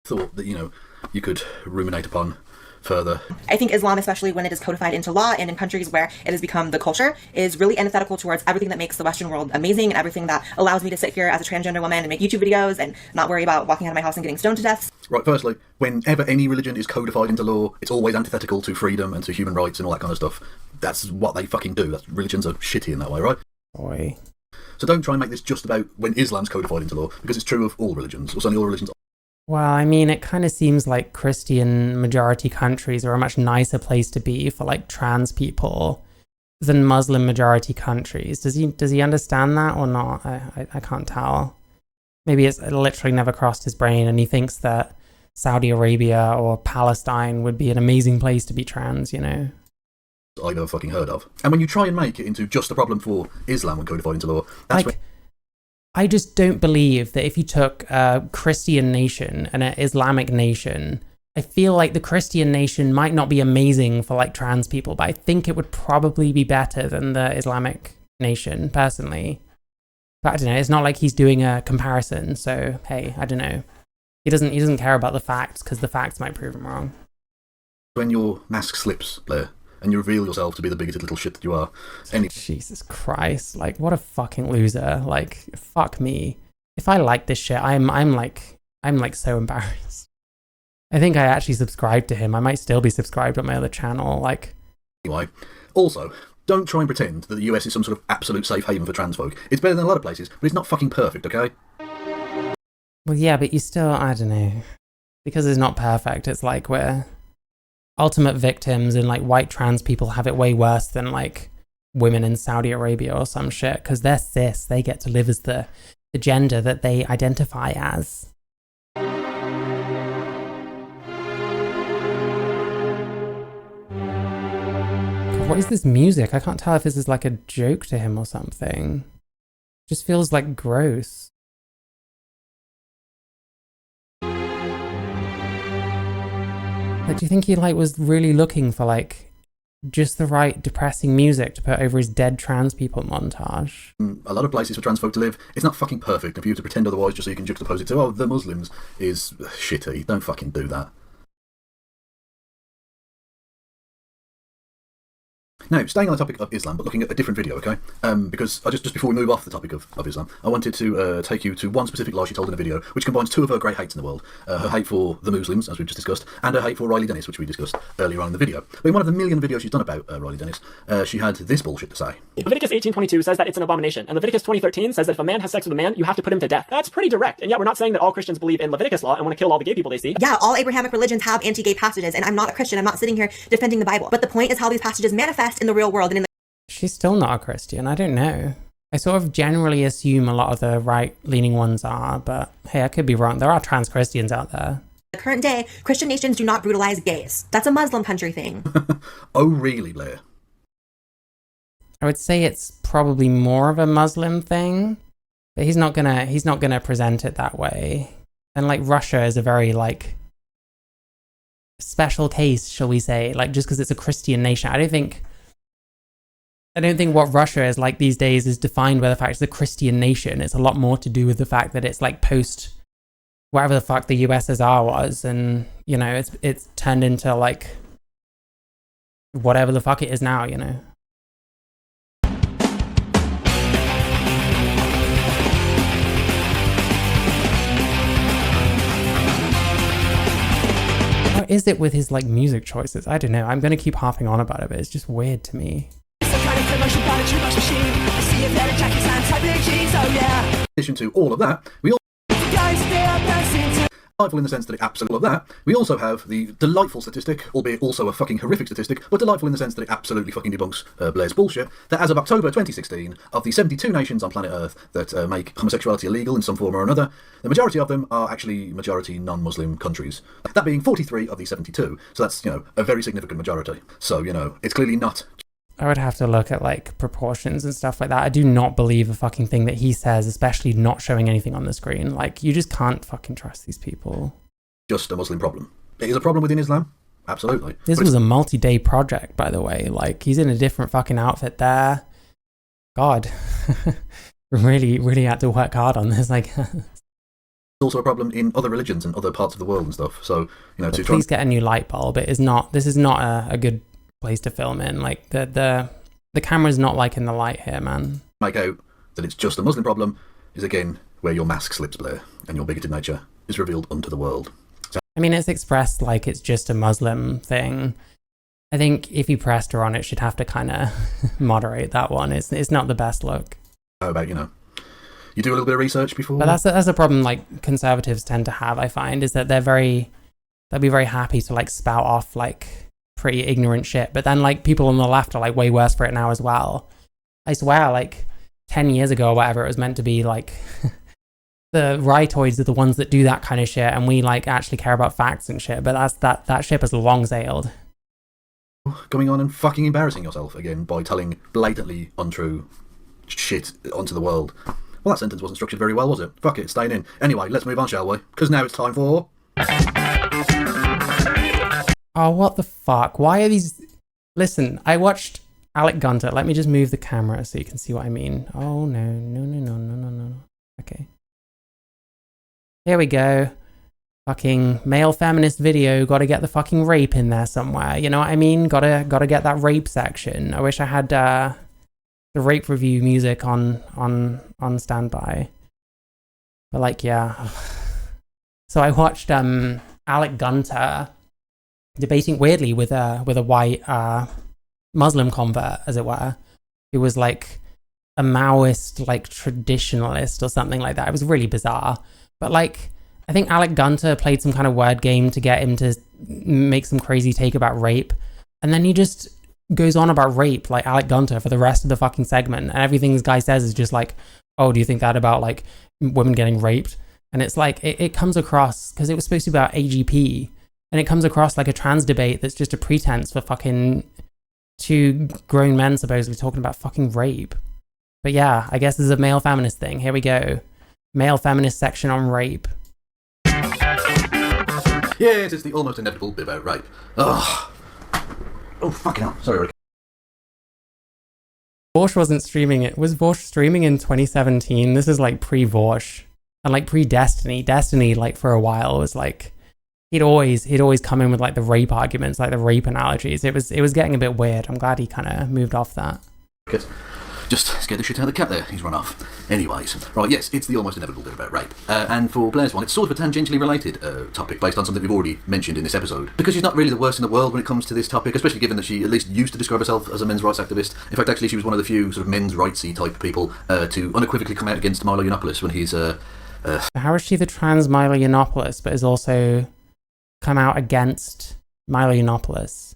Thought that, you know, you could ruminate upon further. I think Islam, especially when it is codified into law and in countries where it has become the culture, is really antithetical towards everything that makes the Western world amazing and everything that allows me to sit here as a transgender woman and make YouTube videos and not worry about walking out of my house and getting stoned to death. Right, firstly, whenever any religion is codified into law, it's always antithetical to freedom and to human rights and all that kind of stuff. That's what they fucking do. Religions are shitty in that way, right? Boy. So don't try and make this just about when Islam's codified into law, because it's true of all religions, or certainly all religions. Well, I mean, it kind of seems like Christian majority countries are a much nicer place to be for, like, trans people than Muslim majority countries. Does he understand that or not? I can't tell. Maybe it's literally never crossed his brain and he thinks that Saudi Arabia or Palestine would be an amazing place to be trans, you know? I've never fucking heard of. And when you try and make it into just a problem for Islam when codified into law, that's like, I just don't believe that if you took a Christian nation and an Islamic nation, I feel like the Christian nation might not be amazing for, like, trans people, but I think it would probably be better than the Islamic nation, personally. But I don't know, it's not like he's doing a comparison, so hey, I don't know. He doesn't care about the facts, because the facts might prove him wrong. When your mask slips, Blair, and you reveal yourself to be the bigoted little shit that you are. Jesus Christ, like, what a fucking loser. Like, fuck me. If I like this shit, I'm so embarrassed. I think I actually subscribed to him. I might still be subscribed on my other channel, like. Anyway, also, don't try and pretend that the US is some sort of absolute safe haven for trans folk. It's better than a lot of places, but it's not fucking perfect, okay? Well, yeah, but you still, I don't know. Because it's not perfect, it's like we're ultimate victims and, like, white trans people have it way worse than, like, women in Saudi Arabia or some shit, because they're cis. They get to live as the gender that they identify as. God, what is this music? I can't tell if this is, like, a joke to him or something. It just feels, like, gross. Like, do you think he, like, was really looking for, like, just the right depressing music to put over his dead trans people montage? A lot of places for trans folk to live, it's not fucking perfect, and for you to pretend otherwise just so you can juxtapose it to, oh, the Muslims, is shitty. Don't fucking do that. Now, staying on the topic of Islam, but looking at a different video, okay? Because just before we move off the topic of Islam, I wanted to take you to one specific lie she told in a video, which combines two of her great hates in the world. Her hate for the Muslims, as we've just discussed, and her hate for Riley Dennis, which we discussed earlier on in the video. But in one of the million videos she's done about Riley Dennis, she had this bullshit to say. Leviticus 18:22 says that it's an abomination, and Leviticus 20:13 says that if a man has sex with a man, you have to put him to death. That's pretty direct, and yet we're not saying that all Christians believe in Leviticus law and want to kill all the gay people they see. Yeah, all Abrahamic religions have anti-gay passages, and I'm not a Christian. I'm not sitting here defending the Bible. But the point is how these passages manifest in the real world and in the She's still not a Christian. I don't know. I sort of generally assume a lot of the right-leaning ones are, but hey, I could be wrong. There are trans Christians out there. the current day, Christian nations do not brutalize gays. That's a Muslim country thing. Oh, really, Blair? I would say it's probably more of a Muslim thing, but he's not gonna present it that way. And like Russia is a very like special case, shall we say? Like just because it's a Christian nation, I don't think what Russia is like these days is defined by the fact it's a Christian nation. It's a lot more to do with the fact that it's like post whatever the fuck the USSR was, and you know it's turned into like whatever the fuck it is now, you know. What is it with his like music choices? I don't know. I'm gonna keep harping on about it, but it's just weird to me. addition to all of that, we also delightful in the sense that it absolutely of that. We also have the delightful statistic, albeit also a fucking horrific statistic, but delightful in the sense that it absolutely fucking debunks Blair's bullshit, that as of October 2016, of the 72 nations on planet Earth that make homosexuality illegal in some form or another, the majority of them are actually majority non-Muslim countries. That being 43 of the 72. So that's, you know, a very significant majority. So, you know, it's clearly not... I would have to look at like proportions and stuff like that. I do not believe a fucking thing that he says, especially not showing anything on the screen. Like, you just can't fucking trust these people. Just a Muslim problem. It is a problem within Islam. Absolutely. This was a multi-day project, by the way. Like, he's in a different fucking outfit there. God. really had to work hard on this. Like, it's also a problem in other religions and other parts of the world and stuff. So, you know, please get a new light bulb. This is not a good place to film in. Like, the camera's not like in the light here, man. Make out that it's just a Muslim problem is again where your mask slips, Blair, and your bigoted nature is revealed unto the world. So, I mean, it's expressed like it's just a Muslim thing. I think if you pressed her on it, she'd have to kind of moderate that one. It's not the best look. How about, you know, you do a little bit of research before? But that's a problem like conservatives tend to have, I find, is that they'll be very happy to like spout off like pretty ignorant shit, but then like people on the left are like way worse for it now as well. I swear, like 10 years ago or whatever, it was meant to be like the rightoids are the ones that do that kind of shit, and we like actually care about facts and shit, but that ship has long sailed. Going on and fucking embarrassing yourself again by telling blatantly untrue shit onto the world. Well, that sentence wasn't structured very well, was it? Fuck it, it's staying in. Anyway, let's move on, shall we? Because now it's time for... Oh, what the fuck? Why are these... Listen, I watched Alec Gunter. Let me just move the camera so you can see what I mean. Oh, no. Okay. Here we go. Fucking male feminist video. Gotta get the fucking rape in there somewhere. You know what I mean? Gotta get that rape section. I wish I had the rape review music on standby. But like, yeah. So I watched Alec Gunter debating weirdly with a white Muslim convert, as it were, who was like a Maoist, like traditionalist or something like that. It was really bizarre. But like, I think Alec Gunter played some kind of word game to get him to make some crazy take about rape. And then he just goes on about rape, like Alec Gunter, for the rest of the fucking segment. And everything this guy says is just like, oh, do you think that about like women getting raped? And it's like, it comes across, because it was supposed to be about AGP, and it comes across like a trans debate that's just a pretense for fucking two grown men supposedly talking about fucking rape. But yeah, I guess this is a male feminist thing. Here we go. Male feminist section on rape. Yes, it's the almost inevitable bit about rape. Ugh. Oh, fucking hell. Sorry, Rick. Vorsh wasn't streaming it. Was Vorsh streaming in 2017? This is like pre-Vorsh. And like pre-Destiny. Destiny, like for a while, was like... He'd always come in with like the rape arguments, like the rape analogies. It was getting a bit weird. I'm glad he kind of moved off that. Good. Just scared the shit out of the cat there. He's run off. Anyways, right, yes, it's the almost inevitable bit about rape. And for Blair's one, it's sort of a tangentially related topic based on something we've already mentioned in this episode. Because she's not really the worst in the world when it comes to this topic, especially given that she at least used to describe herself as a men's rights activist. In fact, actually, she was one of the few sort of men's rightsy type people to unequivocally come out against Milo Yiannopoulos when he's... How is she the trans Milo Yiannopoulos, but is also come out against Milo Yiannopoulos?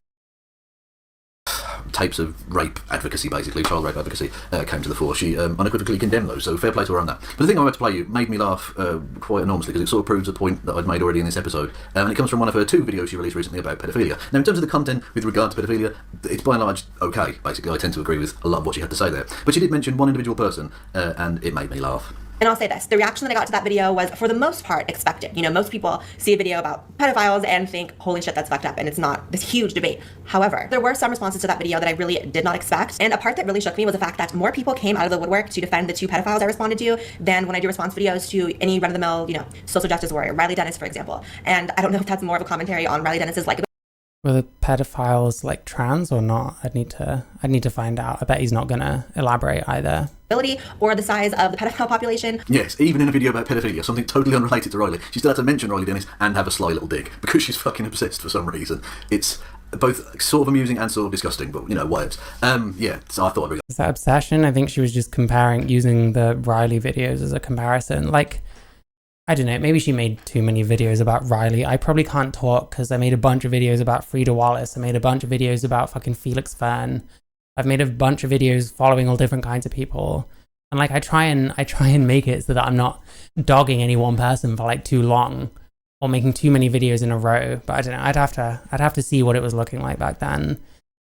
Types of rape advocacy, basically, child rape advocacy, came to the fore. She unequivocally condemned those, so fair play to her on that. But the thing I'm about to play you made me laugh quite enormously, because it sort of proves a point that I'd made already in this episode, and it comes from one of her 2 videos she released recently about pedophilia. Now, in terms of the content with regard to pedophilia, it's by and large okay, basically. I tend to agree with a lot of what she had to say there. But she did mention one individual person, and it made me laugh. And I'll say this, the reaction that I got to that video was, for the most part, expected. You know, most people see a video about pedophiles and think, holy shit, that's fucked up, and it's not this huge debate. However, there were some responses to that video that I really did not expect, and a part that really shook me was the fact that more people came out of the woodwork to defend the 2 pedophiles I responded to than when I do response videos to any run-of-the-mill, you know, social justice warrior, Riley Dennis, for example. And I don't know if that's more of a commentary on Riley Dennis's like... Were the pedophiles like trans or not? I'd need to find out. I bet he's not gonna elaborate either. Or the size of the pedophile population. Yes, even in a video about pedophilia, something totally unrelated to Riley, she still had to mention Riley Dennis and have a sly little dig, because she's fucking obsessed for some reason. It's both sort of amusing and sort of disgusting, but you know, whatevs. Yeah, so I thought I'd bring Is that obsession? I think she was just using the Riley videos as a comparison. Like, I don't know, maybe she made too many videos about Riley. I probably can't talk because I made a bunch of videos about Frida Wallace. I made a bunch of videos about fucking Felix Fern. I've made a bunch of videos following all different kinds of people. And like, I try and make it so that I'm not dogging any one person for like too long or making too many videos in a row. But I don't know, I'd have to see what it was looking like back then.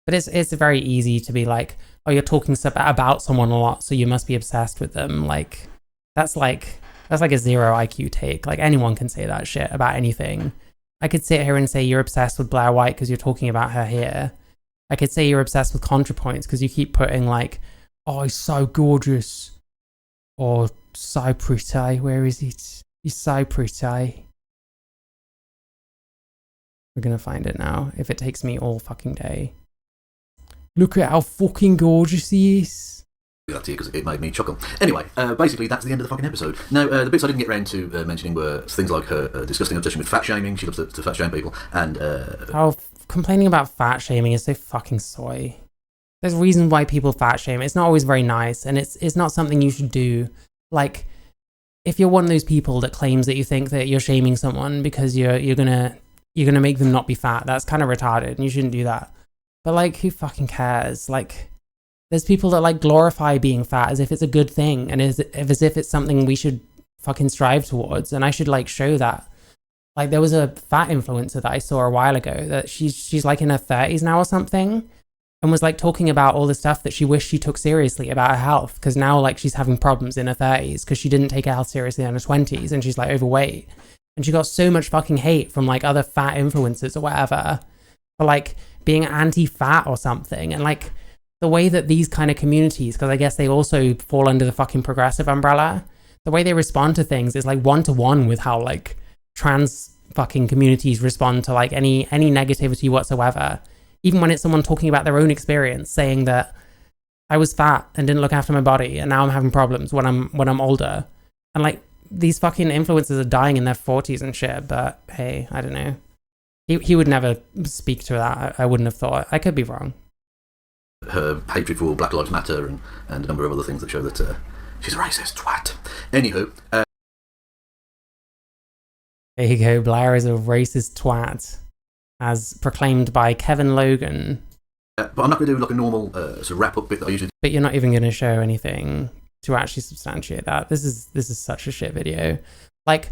But it's very easy to be like, oh, you're talking about someone a lot, so you must be obsessed with them. Like, that's like a 0 IQ take. Like, anyone can say that shit about anything. I could sit here and say you're obsessed with Blair White because you're talking about her here. I could say you're obsessed with contrapoints because you keep putting like, oh, he's so gorgeous. Or so pretty. Where is it? He's so pretty. We're gonna find it now, if it takes me all fucking day. Look at how fucking gorgeous he is. that to you because it made me chuckle. Anyway, basically that's the end of the fucking episode. Now, the bits I didn't get around to mentioning were things like her disgusting obsession with fat shaming. She loves to fat shame people, and complaining about fat shaming is so fucking soy. There's reasons why people fat shame. It's not always very nice, and it's not something you should do. Like, if you're one of those people that claims that you think that you're shaming someone because you're gonna make them not be fat, that's kind of retarded, and you shouldn't do that. But like, who fucking cares? Like, there's people that like glorify being fat as if it's a good thing, and as if it's something we should fucking strive towards. And I should like show that. Like, there was a fat influencer that I saw a while ago that she's like in her 30s now or something, and was like talking about all the stuff that she wished she took seriously about her health, because now like she's having problems in her 30s because she didn't take her health seriously in her 20s, and she's like overweight, and she got so much fucking hate from like other fat influencers or whatever for like being anti-fat or something. And like, the way that these kind of communities, because I guess they also fall under the fucking progressive umbrella, the way they respond to things is like one-to-one with how like trans fucking communities respond to like any negativity whatsoever. Even when it's someone talking about their own experience, saying that I was fat and didn't look after my body, and now I'm having problems when I'm older. And like, these fucking influencers are dying in their 40s and shit. But hey, I don't know. He would never speak to that. I wouldn't have thought. I could be wrong. Her hatred for Black Lives Matter and a number of other things that show that she's a racist twat. Anywho, there you go. Blair is a racist twat, as proclaimed by Kevin Logan. but I'm not going to do like a normal sort of wrap up bit that I usually do. But you're not even going to show anything to actually substantiate that. This is such a shit video. Like,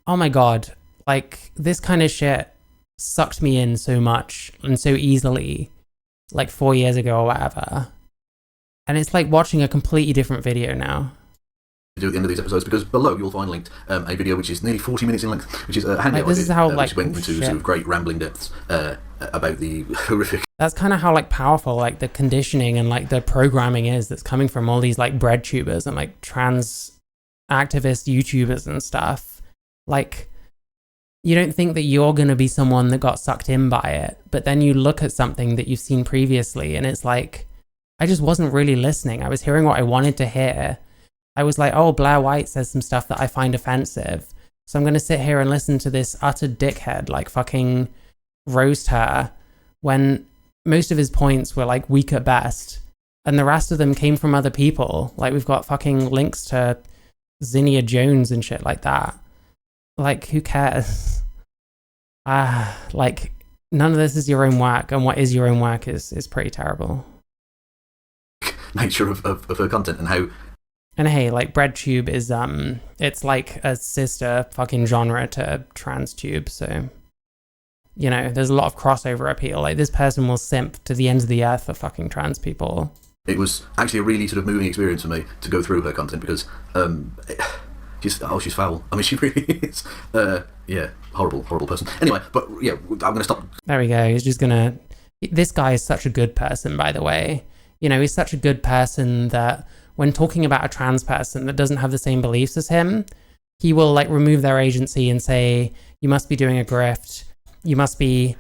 oh my god, like, this kind of shit sucked me in so much and so easily, like 4 years ago or whatever. And it's like watching a completely different video now. Do at the end of these episodes, because below you'll find linked a video which is nearly 40 minutes in length, which is a handout. Like, this is how like which went into sort of great rambling depths about the horrific. That's kind of how like powerful like the conditioning and like the programming is that's coming from all these like bread tubers and like trans activist YouTubers and stuff. Like, you don't think that you're going to be someone that got sucked in by it, but then you look at something that you've seen previously and it's like, I just wasn't really listening. I was hearing what I wanted to hear. I was like, oh, Blair White says some stuff that I find offensive, so I'm going to sit here and listen to this utter dickhead like fucking roast her, when most of his points were like weak at best, and the rest of them came from other people. Like, we've got fucking links to Zinnia Jones and shit like that. Like, who cares? Like, none of this is your own work, and what is your own work is pretty terrible. Nature of her content and how. And hey, like, BreadTube is it's like a sister fucking genre to TransTube, so you know, there's a lot of crossover appeal. Like, this person will simp to the ends of the earth for fucking trans people. It was actually a really sort of moving experience for me to go through her content, because she's foul. I mean, she really is. Yeah, horrible person. Anyway, but yeah, I'm going to stop. There we go. This guy is such a good person, by the way. You know, he's such a good person that when talking about a trans person that doesn't have the same beliefs as him, he will like remove their agency and say, you must be doing a grift. You must be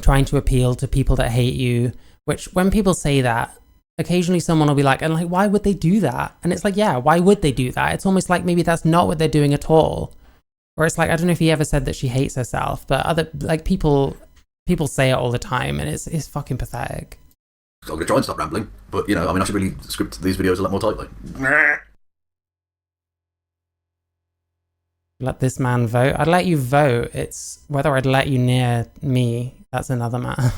trying to appeal to people that hate you. Which, when people say that, occasionally someone will be like, and like, why would they do that? And it's like, yeah, why would they do that? It's almost like maybe that's not what they're doing at all. Or it's like, I don't know if he ever said that she hates herself, but other like people people say it all the time, and it's fucking pathetic. I'm going to try and stop rambling, but, you know, I mean, I should really script these videos a lot more tightly. Let this man vote. I'd let you vote. It's whether I'd let you near me. That's another matter.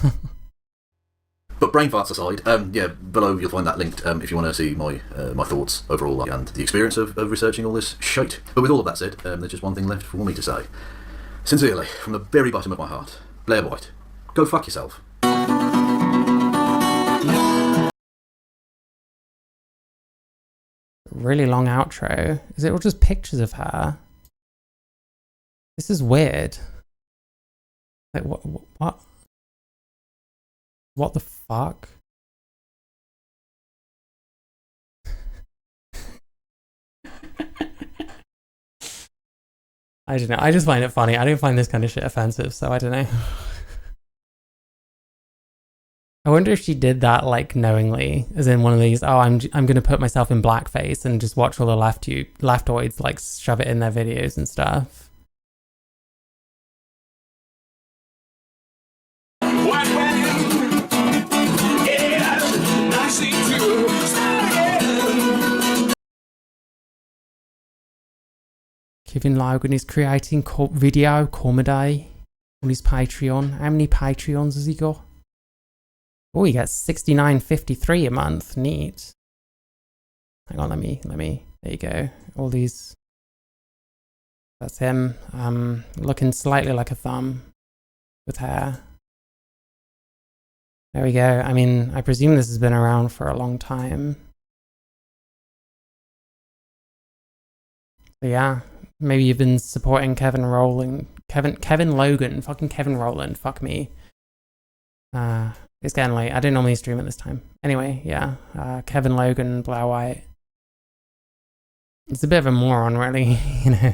But brain farts aside, yeah, below you'll find that linked if you want to see my my thoughts overall and the experience of researching all this shite. But with all of that said, there's just one thing left for me to say. Sincerely, from the very bottom of my heart, Blair White, go fuck yourself. Really long outro. Is it all just pictures of her? This is weird. Like, what? What the fuck? I don't know. I just find it funny. I don't find this kind of shit offensive, so I don't know. I wonder if she did that like knowingly, as in one of these, oh, I'm gonna put myself in blackface and just watch all the leftoids like shove it in their videos and stuff. Kevin Logan is creating video comedy on his Patreon. How many Patreons has he got? Oh, he gets $69.53 a month. Neat. Hang on, let me. There you go. All these. That's him. Looking slightly like a thumb with hair. There we go. I mean, I presume this has been around for a long time. But yeah. Maybe you've been supporting Kevin Logan, fucking Kevin Rowland, fuck me. It's getting late. I didn't normally stream at this time. Anyway, yeah, Kevin Logan, Blair White. It's a bit of a moron, really, you know.